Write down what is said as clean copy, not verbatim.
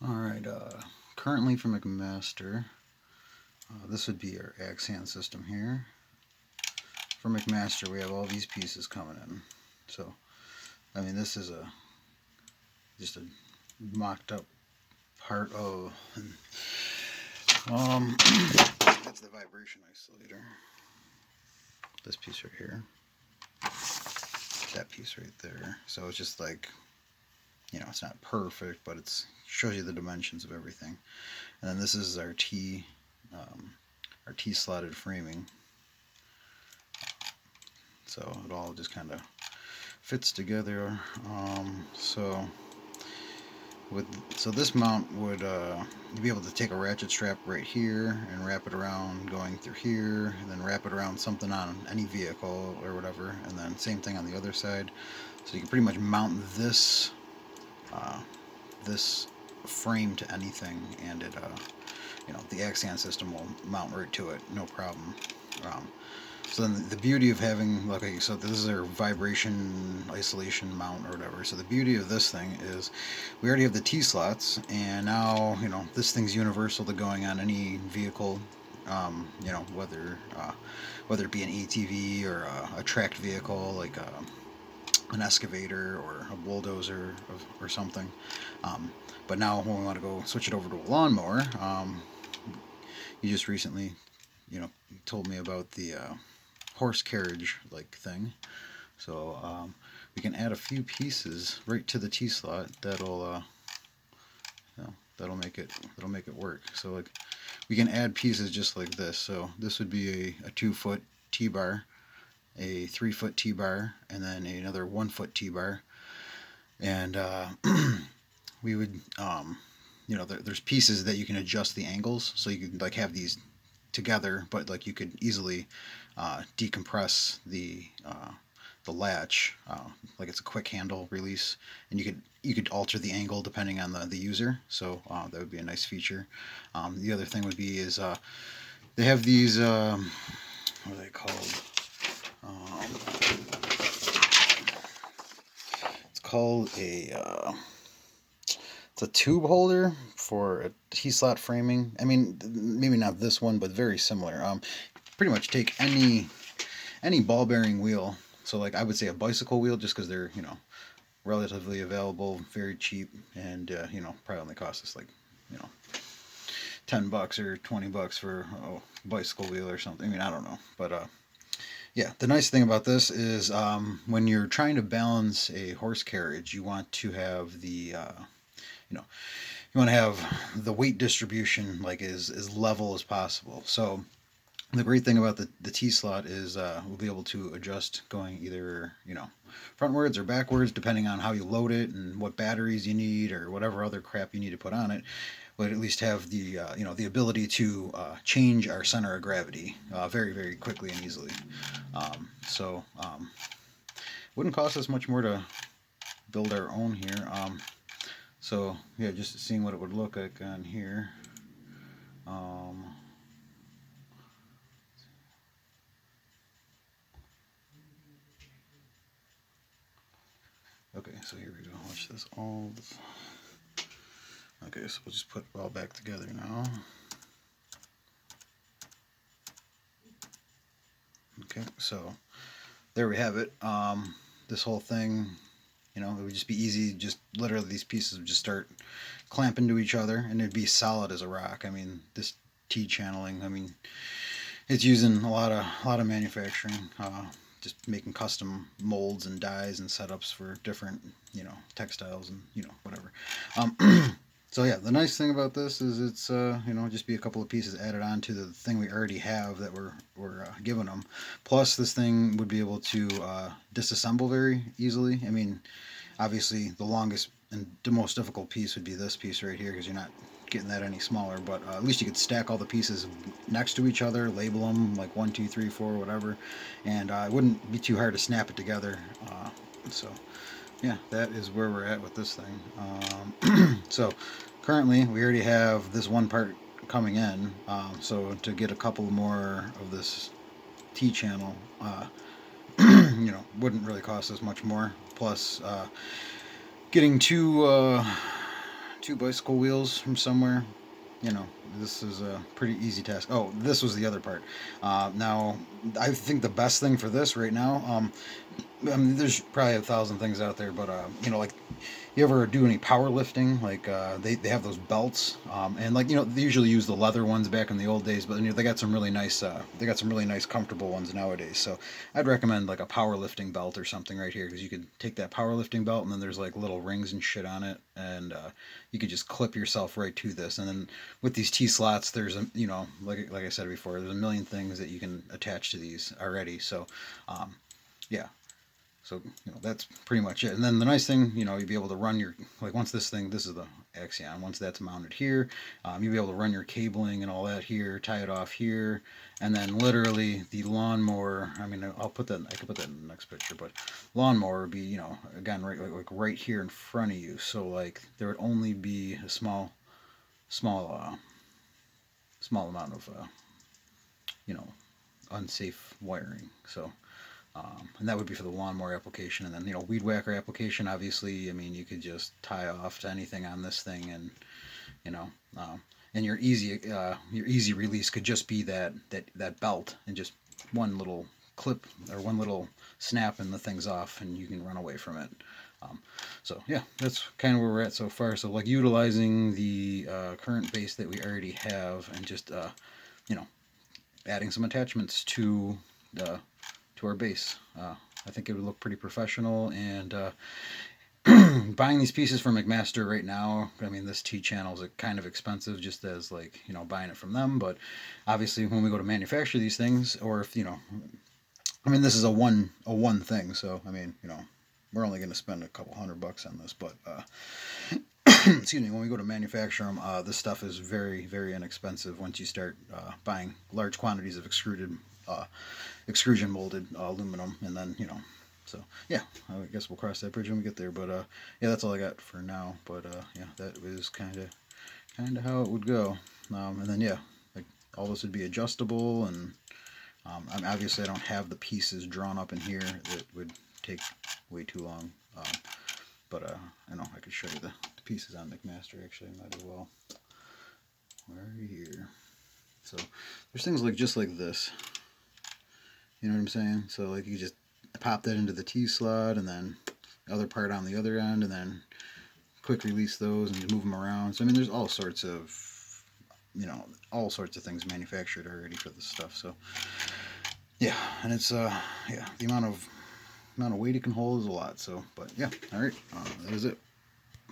Alright, currently for McMaster, this would be our Axan system here. For McMaster, we have all these pieces coming in. So, I mean, this is just a mocked up part of, that's the vibration isolator. This piece right here. That piece right there. So it's just like, it's not perfect, but it shows you the dimensions of everything. And then this is our T slotted framing. So it all just kind of fits together. So this mount would you'd be able to take a ratchet strap right here and wrap it around going through here, and then wrap it around something on any vehicle or whatever, and then same thing on the other side. So you can pretty much mount this this frame to anything, and it the Axan system will mount right to it, no problem. So then the beauty of having, okay, so this is our vibration isolation mount or whatever. So the beauty of this thing is we already have the T slots, and now, this thing's universal to going on any vehicle, whether it be an ATV or a tracked vehicle like an excavator or a bulldozer or something. But now when we want to go switch it over to a lawnmower, you just recently, told me about the horse carriage like thing. So we can add a few pieces right to the T slot that'll make it work. So like we can add pieces just like this. So this would be a 2-foot T-bar, a 3-foot T-bar, and then another 1-foot T-bar. And we would there's pieces that you can adjust the angles, so you could like have these together, but like you could easily decompress the latch, like it's a quick handle release, and you could alter the angle depending on the user. So that would be a nice feature. The other thing would be is they have these what are they called? It's called it's a tube holder for a T-slot framing. I mean, maybe not this one, but very similar. Pretty much take any ball bearing wheel. So like I would say a bicycle wheel, just because they're relatively available, very cheap, and probably only cost us like $10 or $20 for a bicycle wheel or something. I mean, I don't know, but yeah, the nice thing about this is when you're trying to balance a horse carriage, you want to have the you want to have the weight distribution like as level as possible. So the great thing about the T slot is we'll be able to adjust going either frontwards or backwards depending on how you load it and what batteries you need or whatever other crap you need to put on it. But at least have the the ability to change our center of gravity very, very quickly and easily. So wouldn't cost us much more to build our own here. So yeah, just seeing what it would look like on here. Okay, so here we go. Watch this. Okay, so we'll just put it all back together now. Okay, so there we have it. This whole thing, it would just be easy. Just literally these pieces would just start clamping to each other, and it'd be solid as a rock. I mean, this T channeling. I mean, it's using a lot of manufacturing. Just making custom molds and dies and setups for different, textiles and, whatever. So yeah, the nice thing about this is it's, just be a couple of pieces added on to the thing we already have that we're giving them. Plus this thing would be able to disassemble very easily. I mean, obviously the longest and the most difficult piece would be this piece right here, because you're not getting that any smaller, but at least you could stack all the pieces next to each other, label them like 1, 2, 3, 4, whatever, and it wouldn't be too hard to snap it together. So yeah, that is where we're at with this thing. So currently we already have this one part coming in, so to get a couple more of this T channel, wouldn't really cost us much more. Plus getting two bicycle wheels from somewhere, you know, this is a pretty easy task. Oh, this was the other part. Now, I think the best thing for this right now, I mean, there's probably 1,000 things out there, but you know, like, you ever do any powerlifting? Like, they have those belts, and like, you know, they usually use the leather ones back in the old days, but you know, they got some really nice, comfortable ones nowadays. So I'd recommend like a powerlifting belt or something right here, because you could take that powerlifting belt and then there's like little rings and shit on it, and you could just clip yourself right to this. And then with these T slots, there's a, you know, like I said before, there's a million things that you can attach to these already. So yeah, so, you know, that's pretty much it. And then the nice thing, you know, you'll be able to run your, like, once this is the Axion, once that's mounted here, you'll be able to run your cabling and all that here, tie it off here, and then literally the lawnmower, I mean, I could put that in the next picture, but lawnmower would be, you know, again, like right here in front of you. So, like, there would only be a small, small amount of, you know, unsafe wiring. So, and that would be for the lawnmower application. And then, you know, weed whacker application, obviously, I mean, you could just tie off to anything on this thing, and, you know, and your easy release could just be that belt, and just one little clip or one little snap and the thing's off, and you can run away from it. So yeah, that's kind of where we're at so far. So, like, utilizing the current base that we already have, and just you know, adding some attachments to our base. I think it would look pretty professional, and buying these pieces from McMaster right now, I mean, this T channel is kind of expensive, just as, like, you know, buying it from them. But obviously, when we go to manufacture these things, or if, you know, I mean, this is a one thing, so I mean, you know, we're only going to spend a couple $100 on this, but excuse me, when we go to manufacture them, this stuff is very, very inexpensive once you start buying large quantities of extrusion molded aluminum. And then, you know, so yeah, I guess we'll cross that bridge when we get there. But yeah, that's all I got for now. But yeah, that was kind of how it would go. And then yeah, like, all this would be adjustable, and obviously I don't have the pieces drawn up in here. That would take way too long. But I know I could show you the pieces on McMaster. Actually, I might as well. Where are you here? So there's things like just like this. You know what I'm saying? So, like, you just pop that into the T slot, and then the other part on the other end, and then quick release those and move them around. So I mean, there's all sorts of, you know, all sorts of things manufactured already for this stuff. So yeah, and it's yeah, the amount of weight it can hold is a lot. So, but yeah, all right, that is it.